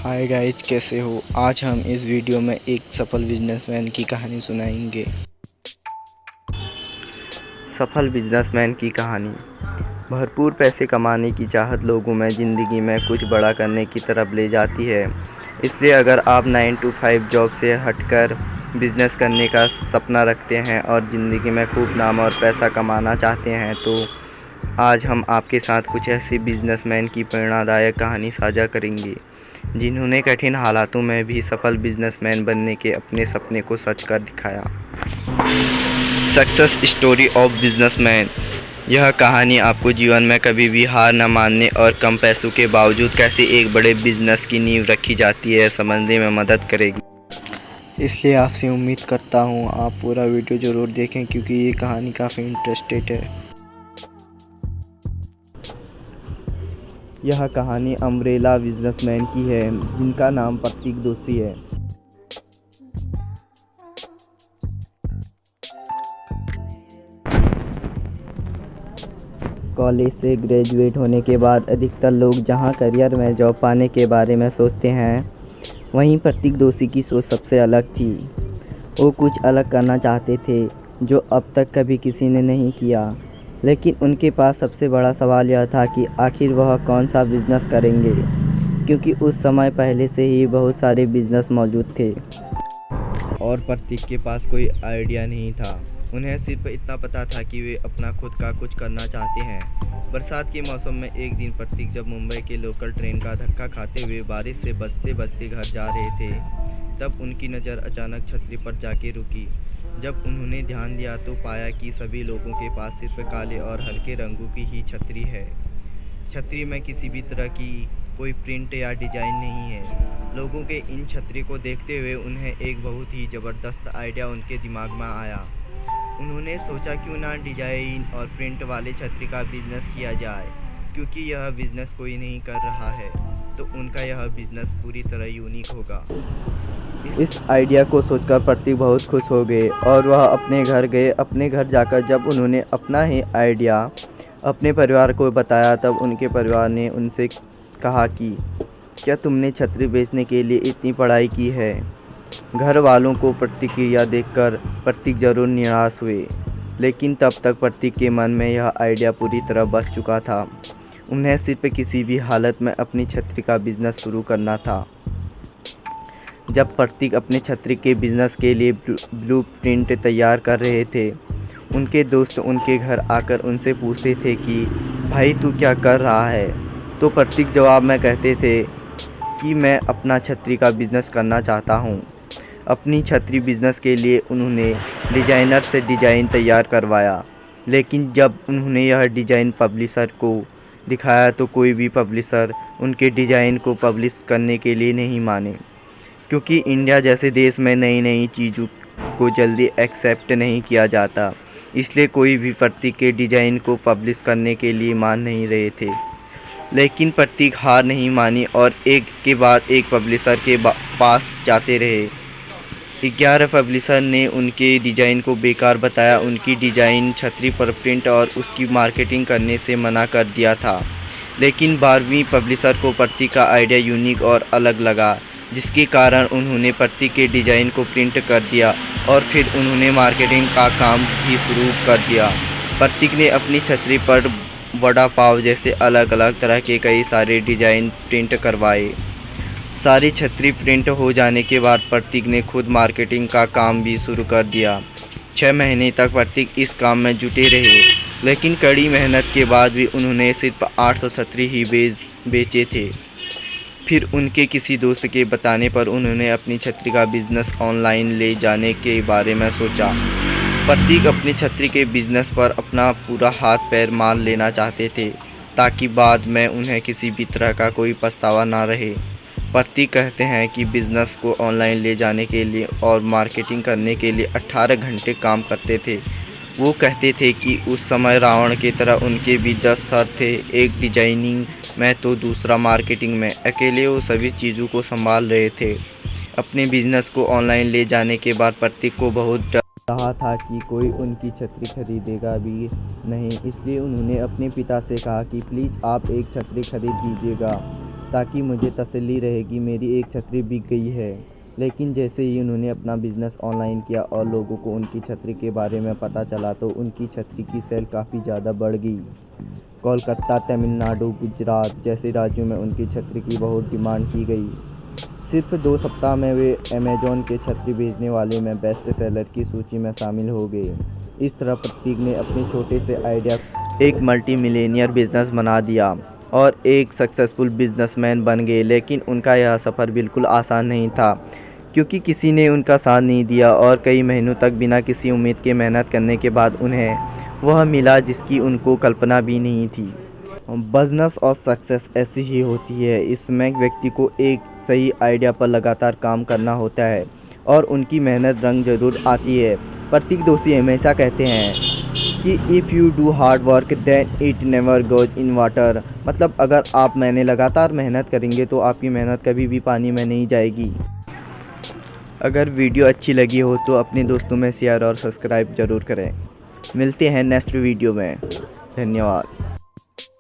Hi guys, कैसे हो। आज हम इस वीडियो में एक सफल बिजनेसमैन की कहानी सुनाएंगे। सफल बिजनेसमैन की कहानी। भरपूर पैसे कमाने की चाहत लोगों में ज़िंदगी में कुछ बड़ा करने की तरफ ले जाती है। इसलिए अगर आप 9 to 5 जॉब से हटकर बिजनेस करने का सपना रखते हैं और ज़िंदगी में खूब नाम और पैसा कमाना चाहते हैं, तो आज हम आपके साथ कुछ ऐसी बिजनेसमैन की प्रेरणादायक कहानी साझा करेंगे जिन्होंने कठिन हालातों में भी सफल बिजनेसमैन बनने के अपने सपने को सच कर दिखाया। Success story of businessman. यह कहानी आपको जीवन में कभी भी हार न मानने और कम पैसों के बावजूद कैसे एक बड़े बिजनेस की नींव रखी जाती है समझने में मदद करेगी। इसलिए आपसे उम्मीद करता हूँ आप पूरा वीडियो ज़रूर देखें, क्योंकि ये कहानी काफ़ी इंटरेस्टेड है। यह कहानी अम्ब्रेला बिजनेसमैन की है जिनका नाम प्रतीक दोषी है। कॉलेज से ग्रेजुएट होने के बाद अधिकतर लोग जहां करियर में जॉब पाने के बारे में सोचते हैं, वहीं प्रतीक दोषी की सोच सबसे अलग थी। वो कुछ अलग करना चाहते थे जो अब तक कभी किसी ने नहीं किया, लेकिन उनके पास सबसे बड़ा सवाल यह था कि आखिर वह कौन सा बिजनेस करेंगे, क्योंकि उस समय पहले से ही बहुत सारे बिजनेस मौजूद थे और प्रतीक के पास कोई आइडिया नहीं था। उन्हें सिर्फ इतना पता था कि वे अपना खुद का कुछ करना चाहते हैं। बरसात के मौसम में एक दिन प्रतीक जब मुंबई के लोकल ट्रेन का धक्का खाते हुए बारिश से बचते बचते घर जा रहे थे, तब उनकी नज़र अचानक छतरी पर जाके रुकी। जब उन्होंने ध्यान दिया तो पाया कि सभी लोगों के पास सिर्फ काले और हल्के रंगों की ही छतरी है। छतरी में किसी भी तरह की कोई प्रिंट या डिज़ाइन नहीं है। लोगों के इन छतरी को देखते हुए उन्हें एक बहुत ही ज़बरदस्त आइडिया उनके दिमाग में आया। उन्होंने सोचा क्यों ना डिज़ाइन और प्रिंट वाले छतरी का बिजनेस किया जाए, क्योंकि यह बिज़नेस कोई नहीं कर रहा है, तो उनका यह बिज़नेस पूरी तरह यूनिक होगा। इस आइडिया को सोचकर प्रतीक बहुत खुश हो गए और वह अपने घर गए। अपने घर जाकर जब उन्होंने अपना ही आइडिया अपने परिवार को बताया, तब उनके परिवार ने उनसे कहा कि क्या तुमने छतरी बेचने के लिए इतनी पढ़ाई की है। घर वालों को प्रतिक्रिया देखकर प्रतीक जरूर निराश हुए, लेकिन तब तक प्रतीक के मन में यह आइडिया पूरी तरह बस चुका था। उन्हें सिर्फ किसी भी हालत में अपनी छतरी का बिजनेस शुरू करना था। जब प्रतीक अपने छतरी के बिजनेस के लिए ब्लूप्रिंट तैयार कर रहे थे, उनके दोस्त उनके घर आकर उनसे पूछते थे कि भाई तू क्या कर रहा है। तो प्रतीक जवाब में कहते थे कि मैं अपना छतरी का बिजनेस करना चाहता हूँ। अपनी छतरी बिजनेस के लिए उन्होंने डिज़ाइनर से डिज़ाइन तैयार करवाया, लेकिन जब उन्होंने यह डिज़ाइन पब्लिशर को दिखाया तो कोई भी पब्लिशर उनके डिज़ाइन को पब्लिश करने के लिए नहीं माने, क्योंकि इंडिया जैसे देश में नई नई चीज़ों को जल्दी एक्सेप्ट नहीं किया जाता। इसलिए कोई भी प्रतीक के डिज़ाइन को पब्लिश करने के लिए मान नहीं रहे थे। लेकिन प्रतीक हार नहीं मानी और एक के बाद एक पब्लिशर के पास जाते रहे। 11 पब्लिशर ने उनके डिज़ाइन को बेकार बताया। उनकी डिज़ाइन छतरी पर प्रिंट और उसकी मार्केटिंग करने से मना कर दिया था। लेकिन 12वीं पब्लिशर को प्रतीक का आइडिया यूनिक और अलग लगा, जिसके कारण उन्होंने प्रतीक के डिज़ाइन को प्रिंट कर दिया और फिर उन्होंने मार्केटिंग का काम भी शुरू कर दिया। प्रतीक ने अपनी छतरी पर वड़ा पाव जैसे अलग अलग तरह के कई सारे डिज़ाइन प्रिंट करवाए। सारी छतरी प्रिंट हो जाने के बाद प्रतीक ने खुद मार्केटिंग का काम भी शुरू कर दिया। 6 महीने तक प्रतीक इस काम में जुटे रहे, लेकिन कड़ी मेहनत के बाद भी उन्होंने सिर्फ 800 छतरी ही बेचे थे। फिर उनके किसी दोस्त के बताने पर उन्होंने अपनी छतरी का बिजनेस ऑनलाइन ले जाने के बारे में सोचा। प्रतीक अपनी छतरी के बिजनेस पर अपना पूरा हाथ पैर मार लेना चाहते थे, ताकि बाद में उन्हें किसी भी तरह का कोई पछतावा ना रहे। प्रतीक कहते हैं कि बिज़नेस को ऑनलाइन ले जाने के लिए और मार्केटिंग करने के लिए 18 घंटे काम करते थे। वो कहते थे कि उस समय रावण की तरह उनके भी 10 सर थे, एक डिजाइनिंग में तो दूसरा मार्केटिंग में। अकेले वो सभी चीज़ों को संभाल रहे थे। अपने बिजनेस को ऑनलाइन ले जाने के बाद प्रतीक को बहुत डर रहा था कि कोई उनकी छतरी खरीदेगा भी नहीं। इसलिए उन्होंने अपने पिता से कहा कि प्लीज़ आप एक छतरी खरीद दीजिएगा। ताकि मुझे तसल्ली रहे कि मेरी एक छतरी बिक गई है। लेकिन जैसे ही उन्होंने अपना बिज़नेस ऑनलाइन किया और लोगों को उनकी छतरी के बारे में पता चला तो उनकी छतरी की सेल काफ़ी ज़्यादा बढ़ गई। कोलकाता, तमिलनाडु, गुजरात जैसे राज्यों में उनकी छतरी की बहुत डिमांड की गई। सिर्फ 2 सप्ताह में वे अमेज़न के छतरी बेचने वाले में बेस्ट सेलर की सूची में शामिल हो गए। इस तरह प्रतीक ने अपने छोटे से आइडिया एक मल्टी मिलियनियर बिजनेस बना दिया और एक सक्सेसफुल बिजनेसमैन बन गए। लेकिन उनका यह सफ़र बिल्कुल आसान नहीं था, क्योंकि किसी ने उनका साथ नहीं दिया और कई महीनों तक बिना किसी उम्मीद के मेहनत करने के बाद उन्हें वह मिला जिसकी उनको कल्पना भी नहीं थी। बिजनेस और सक्सेस ऐसी ही होती है। इसमें व्यक्ति को एक सही आइडिया पर लगातार काम करना होता है और उनकी मेहनत रंग जरूर आती है। प्रतीक दोषी हमेशा कहते हैं कि if you do hard work then it never goes in water. मतलब अगर आप लगातार मेहनत करेंगे तो आपकी मेहनत कभी भी पानी में नहीं जाएगी। अगर वीडियो अच्छी लगी हो तो अपने दोस्तों में शेयर और सब्सक्राइब ज़रूर करें। मिलते हैं नेक्स्ट वीडियो में। धन्यवाद।